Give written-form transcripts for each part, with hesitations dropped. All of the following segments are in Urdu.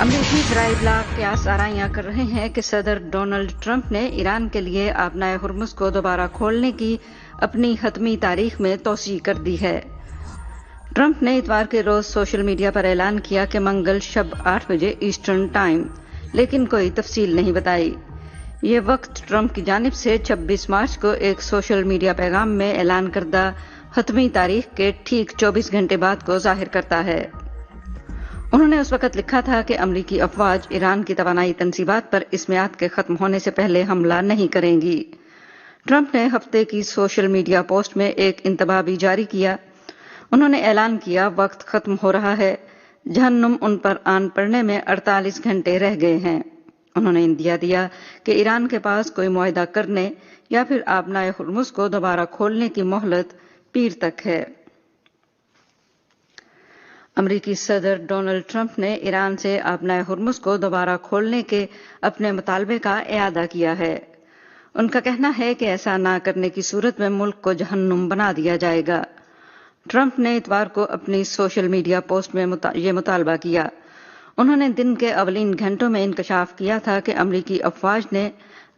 امریکی ذرائع ابلاغ قیاس آرائیاں کر رہے ہیں کہ صدر ڈونلڈ ٹرمپ نے ایران کے لیے آبنائے ہرمز کو دوبارہ کھولنے کی اپنی حتمی تاریخ میں توسیع کر دی ہے۔ ٹرمپ نے اتوار کے روز سوشل میڈیا پر اعلان کیا کہ منگل شب 8 بجے ایسٹرن ٹائم، لیکن کوئی تفصیل نہیں بتائی۔ یہ وقت ٹرمپ کی جانب سے 26 مارچ کو ایک سوشل میڈیا پیغام میں اعلان کردہ حتمی تاریخ کے ٹھیک 24 گھنٹے بعد کو ظاہر کرتا ہے۔ انہوں نے اس وقت لکھا تھا کہ امریکی افواج ایران کی توانائی تنصیبات پر اس میعاد کے ختم ہونے سے پہلے حملہ نہیں کریں گی۔ ٹرمپ نے ہفتے کی سوشل میڈیا پوسٹ میں ایک انتباہ بھی جاری کیا۔ انہوں نے اعلان کیا، وقت ختم ہو رہا ہے، جہنم ان پر آن پڑنے میں 48 گھنٹے رہ گئے ہیں۔ انہوں نے اندیا دیا کہ ایران کے پاس کوئی معاہدہ کرنے یا پھر آبنائے ہرمز کو دوبارہ کھولنے کی مہلت پیر تک ہے۔ امریکی صدر ڈونلڈ ٹرمپ نے ایران سے آبنائے ہرمز کو دوبارہ کھولنے کے اپنے مطالبے کا اعادہ کیا ہے۔ ان کا کہنا ہے کہ ایسا نہ کرنے کی صورت میں ملک کو جہنم بنا دیا جائے گا۔ ٹرمپ نے اتوار کو اپنی سوشل میڈیا پوسٹ میں یہ مطالبہ کیا۔ انہوں نے دن کے اولین گھنٹوں میں انکشاف کیا تھا کہ امریکی افواج نے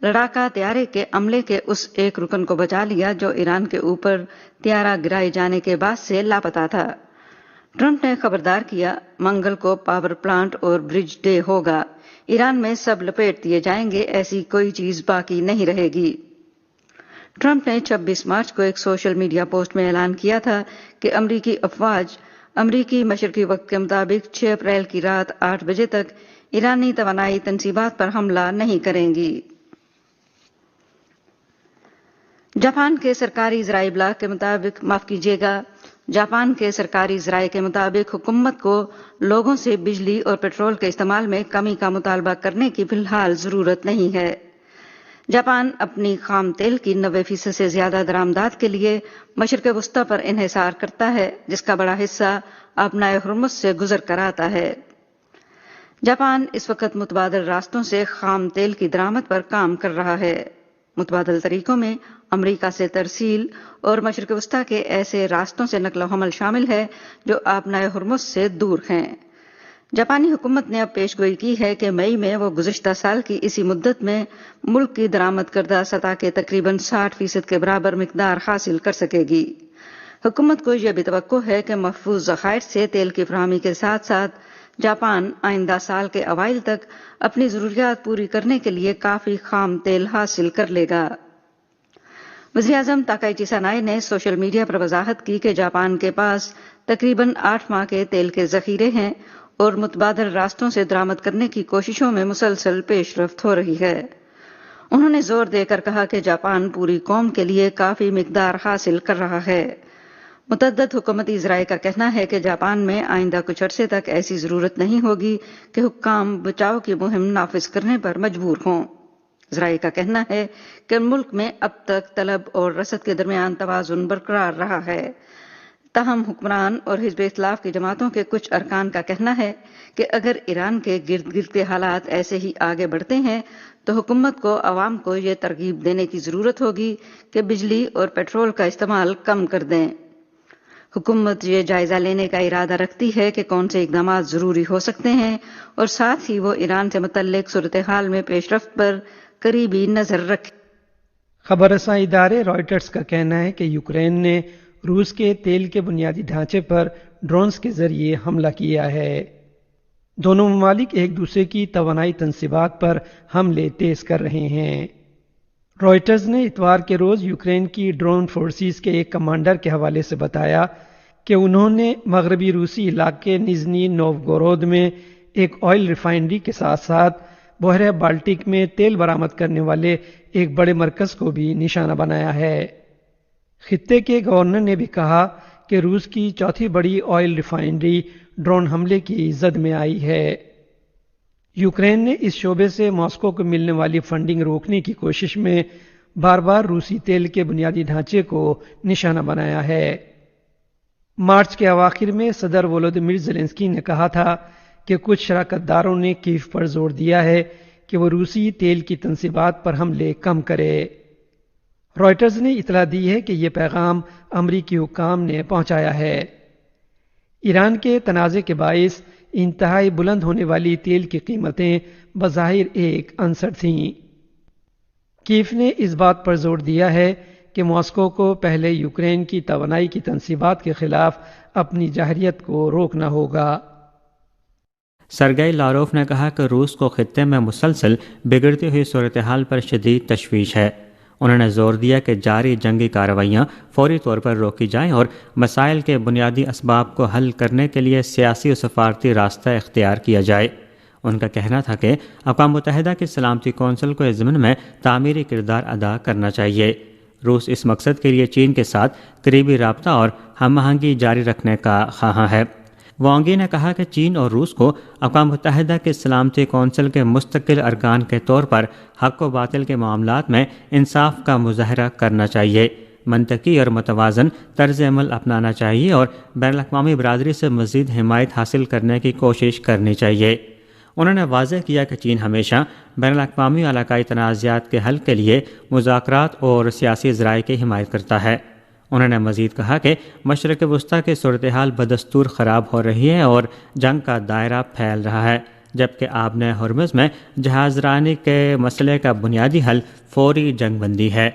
لڑاکا طیارے کے عملے کے اس ایک رکن کو بچا لیا جو ایران کے اوپر طیارہ گرائے جانے کے بعد سے لاپتہ تھا۔ ٹرمپ نے خبردار کیا، منگل کو پاور پلانٹ اور برج ڈے ہوگا، ایران میں سب لپیٹ دیے جائیں گے، ایسی کوئی چیز باقی نہیں رہے گی۔ ٹرمپ نے 26 مارچ کو ایک سوشل میڈیا پوسٹ میں اعلان کیا تھا کہ امریکی افواج امریکی مشرقی وقت کے مطابق 6 اپریل کی رات 8 بجے تک ایرانی توانائی تنصیبات پر حملہ نہیں کریں گی۔ جاپان کے سرکاری ذرائع ابلاغ کے مطابق جاپان کے سرکاری ذرائع کے مطابق حکومت کو لوگوں سے بجلی اور پیٹرول کے استعمال میں کمی کا مطالبہ کرنے کی فی الحال ضرورت نہیں ہے۔ جاپان اپنی خام تیل کی 90% سے زیادہ درآمدات کے لیے مشرق وسطی پر انحصار کرتا ہے، جس کا بڑا حصہ آبنائے ہرمز سے گزر کر آتا ہے۔ جاپان اس وقت متبادل راستوں سے خام تیل کی درآمد پر کام کر رہا ہے۔ متبادل طریقوں میں امریکہ سے ترسیل اور مشرق وسطی کے ایسے راستوں سے نقل و حمل شامل ہے جو آبنائے ہرمز سے دور ہیں۔ جاپانی حکومت نے اب پیش گوئی کی ہے کہ مئی میں وہ گزشتہ سال کی اسی مدت میں ملک کی درآمد کردہ سطح کے تقریباً 60% کے برابر مقدار حاصل کر سکے گی۔ حکومت کو یہ بھی توقع ہے کہ محفوظ ذخائر سے تیل کی فراہمی کے ساتھ ساتھ جاپان آئندہ سال کے اوائل تک اپنی ضروریات پوری کرنے کے لیے کافی خام تیل حاصل کر لے گا۔ وزیراعظم تاکائچی سانائے نے سوشل میڈیا پر وضاحت کی کہ جاپان کے پاس تقریباً 8 ماہ کے تیل کے ذخیرے ہیں اور متبادل راستوں سے درآمد کرنے کی کوششوں میں مسلسل پیش رفت ہو رہی ہے۔ انہوں نے زور دے کر کہا کہ جاپان پوری قوم کے لیے کافی مقدار حاصل کر رہا ہے۔ متعدد حکومتی ذرائع کا کہنا ہے کہ جاپان میں آئندہ کچھ عرصے تک ایسی ضرورت نہیں ہوگی کہ حکام بچاؤ کی مہم نافذ کرنے پر مجبور ہوں۔ ذرائع کا کہنا ہے کہ ملک میں اب تک طلب اور رسد کے درمیان توازن برقرار رہا ہے۔ تاہم حکمران اور حزب اختلاف کی جماعتوں کے کچھ ارکان کا کہنا ہے کہ اگر ایران کے گرد گرد کے حالات ایسے ہی آگے بڑھتے ہیں تو حکومت کو عوام کو یہ ترغیب دینے کی ضرورت ہوگی کہ بجلی اور پیٹرول کا استعمال کم کر دیں۔ حکومت یہ جائزہ لینے کا ارادہ رکھتی ہے کہ کون سے اقدامات ضروری ہو سکتے ہیں اور ساتھ ہی وہ ایران سے متعلق صورتحال میں پیش رفت پر قریبی نظر رکھے۔ خبر رساں ادارے رائٹرز کا کہنا ہے کہ یوکرین نے روس کے تیل کے بنیادی ڈھانچے پر ڈرونز کے ذریعے حملہ کیا ہے۔ دونوں ممالک ایک دوسرے کی توانائی تنصیبات پر حملے تیز کر رہے ہیں۔ رائٹرز نے اتوار کے روز یوکرین کی ڈرون فورسز کے ایک کمانڈر کے حوالے سے بتایا کہ انہوں نے مغربی روسی علاقے نزنی نووگورود میں ایک آئل ریفائنری کے ساتھ ساتھ بحیرہ بالٹک میں تیل برآمد کرنے والے ایک بڑے مرکز کو بھی نشانہ بنایا ہے۔ خطے کے گورنر نے بھی کہا کہ روس کی چوتھی بڑی آئل ریفائنری ڈرون حملے کی زد میں آئی ہے۔ یوکرین نے اس شعبے سے ماسکو کو ملنے والی فنڈنگ روکنے کی کوشش میں بار بار روسی تیل کے بنیادی ڈھانچے کو نشانہ بنایا ہے۔ مارچ کے اواخر میں صدر وولودیمیر زیلنسکی نے کہا تھا کہ کچھ شراکت داروں نے کیف پر زور دیا ہے کہ وہ روسی تیل کی تنصیبات پر حملے کم کرے۔ رائٹرز نے اطلاع دی ہے کہ یہ پیغام امریکی حکام نے پہنچایا ہے۔ ایران کے تنازع کے باعث انتہائی بلند ہونے والی تیل کی قیمتیں بظاہر ایک عنصر تھیں۔ کیف نے اس بات پر زور دیا ہے کہ ماسکو کو پہلے یوکرین کی توانائی کی تنصیبات کے خلاف اپنی جارحیت کو روکنا ہوگا۔ سرگئی لاروف نے کہا کہ روس کو خطے میں مسلسل بگڑتی ہوئی صورتحال پر شدید تشویش ہے۔ انہوں نے زور دیا کہ جاری جنگی کارروائیاں فوری طور پر روکی جائیں اور مسائل کے بنیادی اسباب کو حل کرنے کے لیے سیاسی و سفارتی راستہ اختیار کیا جائے۔ ان کا کہنا تھا کہ اقوام متحدہ کی سلامتی کونسل کو اس ضمن میں تعمیری کردار ادا کرنا چاہیے۔ روس اس مقصد کے لیے چین کے ساتھ قریبی رابطہ اور ہم آہنگی جاری رکھنے کا خواہاں ہے۔ وانگی نے کہا کہ چین اور روس کو اقوام متحدہ کے سلامتی کونسل کے مستقل ارکان کے طور پر حق و باطل کے معاملات میں انصاف کا مظاہرہ کرنا چاہیے، منطقی اور متوازن طرز عمل اپنانا چاہیے اور بین الاقوامی برادری سے مزید حمایت حاصل کرنے کی کوشش کرنی چاہیے۔ انہوں نے واضح کیا کہ چین ہمیشہ بین الاقوامی و علاقائی تنازعات کے حل کے لیے مذاکرات اور سیاسی ذرائع کی حمایت کرتا ہے۔ انہوں نے مزید کہا کہ مشرق وسطیٰ کی صورتحال بدستور خراب ہو رہی ہے اور جنگ کا دائرہ پھیل رہا ہے، جبکہ آبِ ہرمز میں جہاز رانی کے مسئلے کا بنیادی حل فوری جنگ بندی ہے۔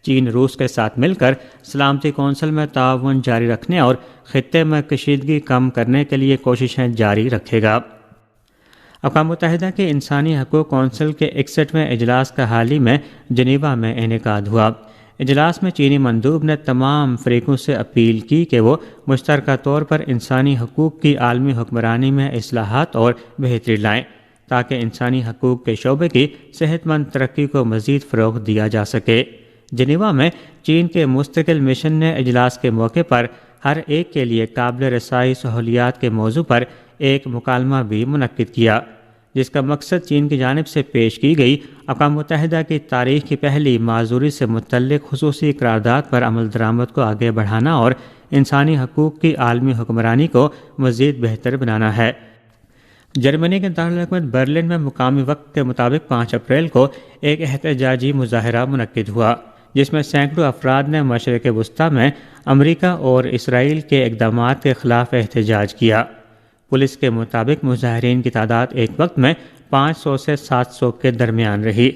چین روس کے ساتھ مل کر سلامتی کونسل میں تعاون جاری رکھنے اور خطے میں کشیدگی کم کرنے کے لیے کوششیں جاری رکھے گا۔ اقوام متحدہ کے انسانی حقوق کونسل کے 61ویں اجلاس کا حال ہی میں جنیوا میں انعقاد ہوا۔ اجلاس میں چینی مندوب نے تمام فریقوں سے اپیل کی کہ وہ مشترکہ طور پر انسانی حقوق کی عالمی حکمرانی میں اصلاحات اور بہتری لائیں تاکہ انسانی حقوق کے شعبے کی صحت مند ترقی کو مزید فروغ دیا جا سکے۔ جنیوا میں چین کے مستقل مشن نے اجلاس کے موقع پر ہر ایک کے لیے قابل رسائی سہولیات کے موضوع پر ایک مکالمہ بھی منعقد کیا، جس کا مقصد چین کی جانب سے پیش کی گئی اقوام متحدہ کی تاریخ کی پہلی معذوری سے متعلق خصوصی قرارداد پر عمل درآمد کو آگے بڑھانا اور انسانی حقوق کی عالمی حکمرانی کو مزید بہتر بنانا ہے۔ جرمنی کے دارالحکومت برلن میں مقامی وقت کے مطابق 5 اپریل کو ایک احتجاجی مظاہرہ منعقد ہوا، جس میں سینکڑوں افراد نے مشرق وسطیٰ میں امریکہ اور اسرائیل کے اقدامات کے خلاف احتجاج کیا۔ پولیس کے مطابق مظاہرین کی تعداد ایک وقت میں 500 سے 700 کے درمیان رہی۔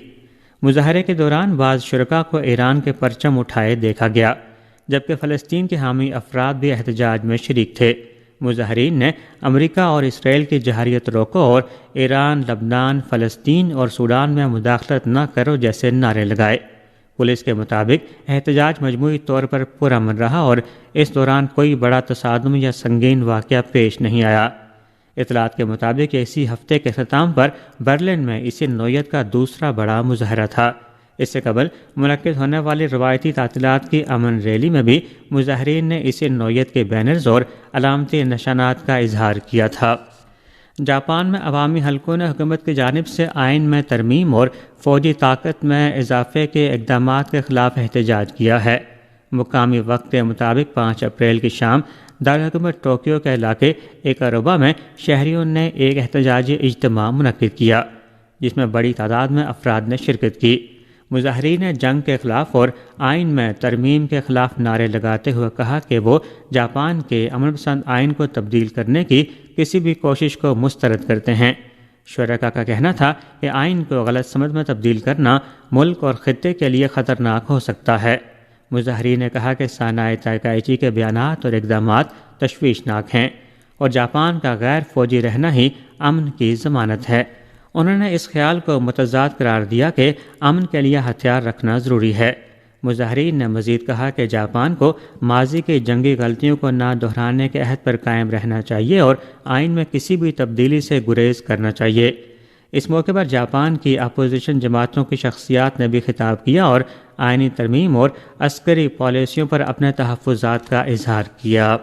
مظاہرے کے دوران بعض شرکاء کو ایران کے پرچم اٹھائے دیکھا گیا، جبکہ فلسطین کے حامی افراد بھی احتجاج میں شریک تھے۔ مظاہرین نے امریکہ اور اسرائیل کی جارحیت روکو اور ایران، لبنان، فلسطین اور سوڈان میں مداخلت نہ کرو جیسے نعرے لگائے۔ پولیس کے مطابق احتجاج مجموعی طور پر پرامن رہا اور اس دوران کوئی بڑا تصادم یا سنگین واقعہ پیش نہیں آیا۔ اطلاعات کے مطابق اسی ہفتے کے اختتام پر برلن میں اسی نوعیت کا دوسرا بڑا مظاہرہ تھا۔ اس سے قبل منعقد ہونے والی روایتی تعطیلات کی امن ریلی میں بھی مظاہرین نے اسی نوعیت کے بینرز اور علامتی نشانات کا اظہار کیا تھا۔ جاپان میں عوامی حلقوں نے حکومت کی جانب سے آئین میں ترمیم اور فوجی طاقت میں اضافے کے اقدامات کے خلاف احتجاج کیا ہے۔ مقامی وقت کے مطابق 5 اپریل کی شام دارالحکومت ٹوکیو کے علاقے ایکاروبا میں شہریوں نے ایک احتجاجی اجتماع منعقد کیا، جس میں بڑی تعداد میں افراد نے شرکت کی۔ مظاہرین نے جنگ کے خلاف اور آئین میں ترمیم کے خلاف نعرے لگاتے ہوئے کہا کہ وہ جاپان کے امن پسند آئین کو تبدیل کرنے کی کسی بھی کوشش کو مسترد کرتے ہیں۔ شرکاء کا کہنا تھا کہ آئین کو غلط سمت میں تبدیل کرنا ملک اور خطے کے لیے خطرناک ہو سکتا ہے۔ مظاہرین نے کہا کہ سانائی تائکائچی کے بیانات اور اقدامات تشویشناک ہیں اور جاپان کا غیر فوجی رہنا ہی امن کی ضمانت ہے۔ انہوں نے اس خیال کو متضاد قرار دیا کہ امن کے لیے ہتھیار رکھنا ضروری ہے۔ مظاہرین نے مزید کہا کہ جاپان کو ماضی کی جنگی غلطیوں کو نہ دہرانے کے عہد پر قائم رہنا چاہیے اور آئین میں کسی بھی تبدیلی سے گریز کرنا چاہیے۔ اس موقع پر جاپان کی اپوزیشن جماعتوں کی شخصیات نے بھی خطاب کیا اور آئینی ترمیم اور عسکری پالیسیوں پر اپنے تحفظات کا اظہار کیا۔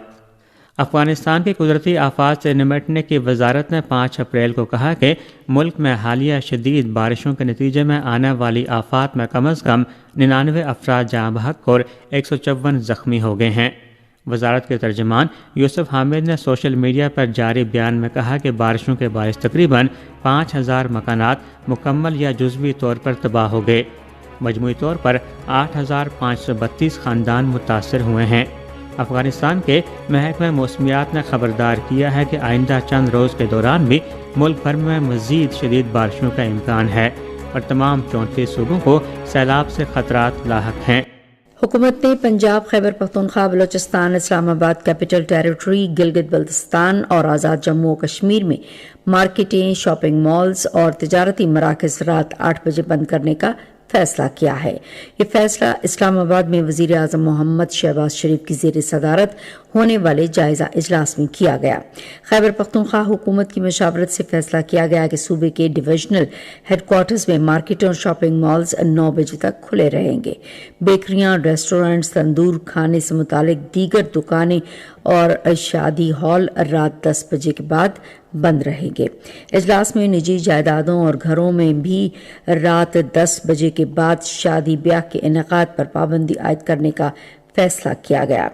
افغانستان کی قدرتی آفات سے نمٹنے کی وزارت نے 5 اپریل کو کہا کہ ملک میں حالیہ شدید بارشوں کے نتیجے میں آنے والی آفات میں کم از کم 99 افراد جاں بحق اور 154 زخمی ہو گئے ہیں۔ وزارت کے ترجمان یوسف حامد نے سوشل میڈیا پر جاری بیان میں کہا کہ بارشوں کے باعث تقریباً 5000 مکانات مکمل یا جزوی طور پر تباہ ہو گئے۔ مجموعی طور پر 8532 خاندان متاثر ہوئے ہیں۔ افغانستان کے محکمہ موسمیات نے خبردار کیا ہے کہ آئندہ چند روز کے دوران بھی ملک بھر میں مزید شدید بارشوں کا امکان ہے اور تمام 34 صوبوں کو سیلاب سے خطرات لاحق ہیں۔ حکومت نے پنجاب، خیبر پختونخوا، بلوچستان، اسلام آباد کیپٹل ٹیریٹری، گلگت بلتستان اور آزاد جموں و کشمیر میں مارکیٹیں، شاپنگ مالز اور تجارتی مراکز رات 8 بجے بند کرنے کا فیصلہ کیا ہے۔ یہ فیصلہ اسلام آباد میں وزیر اعظم محمد شہباز شریف کی زیر صدارت ہونے والے جائزہ اجلاس میں کیا گیا۔ خیبر پختونخوا حکومت کی مشاورت سے فیصلہ کیا گیا کہ صوبے کے ڈویژنل ہیڈ کوارٹرز میں مارکیٹوں اور شاپنگ مالز 9 بجے تک کھلے رہیں گے۔ بیکریاں، ریسٹورینٹس، تندور کھانے سے متعلق دیگر دکانیں اور شادی ہال رات 10 بجے کے بعد بند رہیں گے۔ اجلاس میں نجی جائیدادوں اور گھروں میں بھی رات 10 بجے کے بعد شادی بیاہ کے انعقاد پر پابندی عائد کرنے کا فیصلہ کیا گیا۔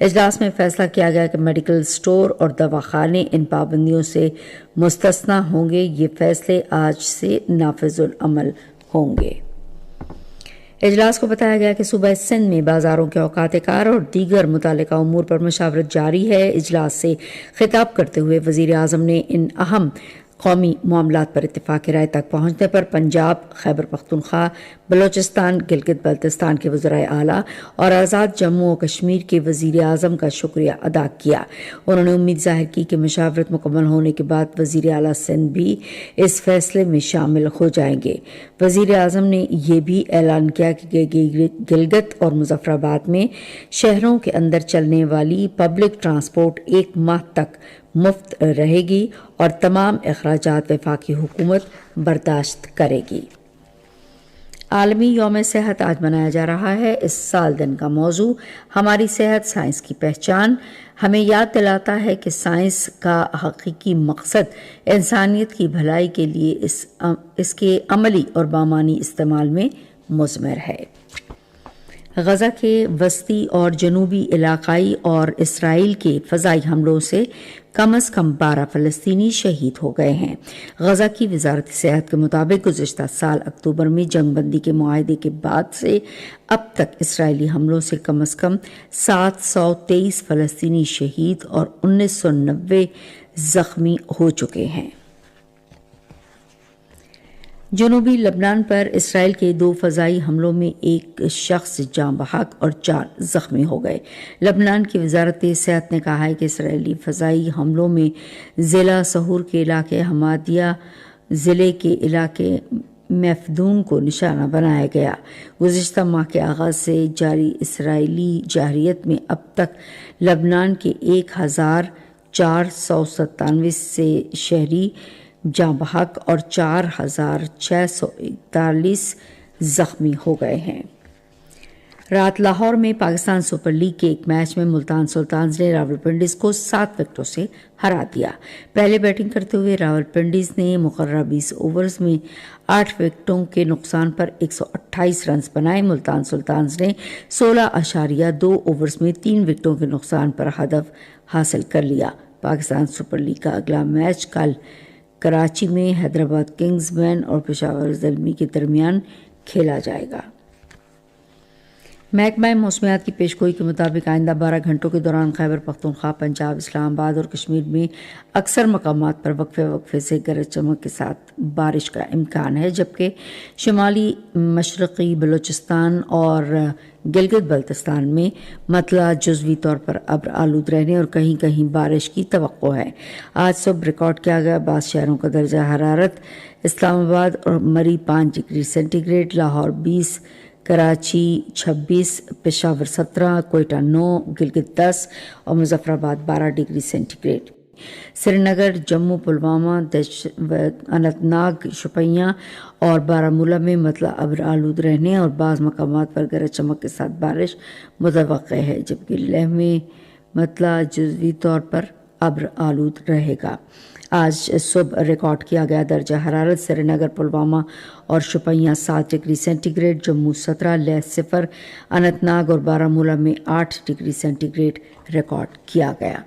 اجلاس میں فیصلہ کیا گیا کہ میڈیکل سٹور اور دواخانے ان پابندیوں سے مستثنی ہوں گے۔ یہ فیصلے آج سے نافذ العمل ہوں گے۔ اجلاس کو بتایا گیا کہ صوبہ سندھ میں بازاروں کے اوقات کار اور دیگر متعلقہ امور پر مشاورت جاری ہے۔ اجلاس سے خطاب کرتے ہوئے وزیر اعظم نے ان اہم قومی معاملات پر اتفاق رائے تک پہنچنے پر پنجاب، خیبر پختونخوا، بلوچستان، گلگت بلتستان کے وزرائے اعلیٰ اور آزاد جموں و کشمیر کے وزیر اعظم کا شکریہ ادا کیا۔ انہوں نے امید ظاہر کی کہ مشاورت مکمل ہونے کے بعد وزیر اعلیٰ سندھ بھی اس فیصلے میں شامل ہو جائیں گے۔ وزیر اعظم نے یہ بھی اعلان کیا کہ گلگت اور مظفر آباد میں شہروں کے اندر چلنے والی پبلک ٹرانسپورٹ 1 ماہ تک مفت رہے گی اور تمام اخراجات وفاقی حکومت برداشت کرے گی۔ عالمی یوم صحت آج منایا جا رہا ہے۔ اس سال دن کا موضوع ہماری صحت، سائنس کی پہچان ہمیں یاد دلاتا ہے کہ سائنس کا حقیقی مقصد انسانیت کی بھلائی کے لیے اس کے عملی اور بامعنی استعمال میں مضمر ہے۔ غزہ کے وسطی اور جنوبی علاقائی اور اسرائیل کے فضائی حملوں سے کم از کم 12 فلسطینی شہید ہو گئے ہیں۔ غزہ کی وزارت صحت کے مطابق گزشتہ سال اکتوبر میں جنگ بندی کے معاہدے کے بعد سے اب تک اسرائیلی حملوں سے کم از کم 723 فلسطینی شہید اور 1990 زخمی ہو چکے ہیں۔ جنوبی لبنان پر اسرائیل کے 2 فضائی حملوں میں 1 شخص جاں بحق اور 4 زخمی ہو گئے۔ لبنان کی وزارت صحت نے کہا ہے کہ اسرائیلی فضائی حملوں میں ضلع سہور کے علاقے حمادیہ ضلع کے علاقے میفدون کو نشانہ بنایا گیا۔ گزشتہ ماہ کے آغاز سے جاری اسرائیلی جارحیت میں اب تک لبنان کے 1497 سے شہری جاں بحق اور 4641 زخمی ہو گئے ہیں۔ رات لاہور میں پاکستان سپر لیگ کے ایک میچ میں ملتان سلطانز نے راولپنڈیز کو 7 وکٹوں سے ہرا دیا۔ پہلے بیٹنگ کرتے ہوئے راولپنڈیز نے مقررہ 20 اوورز میں 8 وکٹوں کے نقصان پر 128 رنز بنائے۔ ملتان سلطانز نے 16.2 اوورز میں 3 وکٹوں کے نقصان پر ہدف حاصل کر لیا۔ پاکستان سپر لیگ کا اگلا میچ کل کراچی میں حیدرآباد کنگز مین اور پشاور زلمی کے درمیان کھیلا جائے گا۔ محکمہ موسمیات کی پیشگوئی کے مطابق آئندہ 12 گھنٹوں کے دوران خیبر پختونخوا، پنجاب، اسلام آباد اور کشمیر میں اکثر مقامات پر وقفے سے گرج چمک کے ساتھ بارش کا امکان ہے، جبکہ شمالی مشرقی بلوچستان اور گلگت بلتستان میں مطلع جزوی طور پر ابر آلود رہنے اور کہیں کہیں بارش کی توقع ہے۔ آج صبح ریکارڈ کیا گیا بعض شہروں کا درجہ حرارت: اسلام آباد اور Murree 5 degree centigrade, Lahore 20، Karachi 26، Peshawar 17، Quetta 9، Gilgit 10 اور Muzaffarabad 12 degree centigrade. Srinagar, Jammu, Pulwama, Anantnag, Shopian اور بارہمولہ میں مطلع ابر آلود رہنے اور بعض مقامات پر گرج چمک کے ساتھ بارش متوقع ہے، جبکہ لیہ میں مطلع جزوی طور پر ابر آلود رہے گا۔ آج صبح ریکارڈ کیا گیا درجہ حرارت: سری نگر، پلوامہ اور Shopian 7 degree centigrade, Jammu 17، Leh 0، Anantnag اور بارہمولہ میں 8 ڈگری سینٹی گریڈ ریکارڈ کیا گیا۔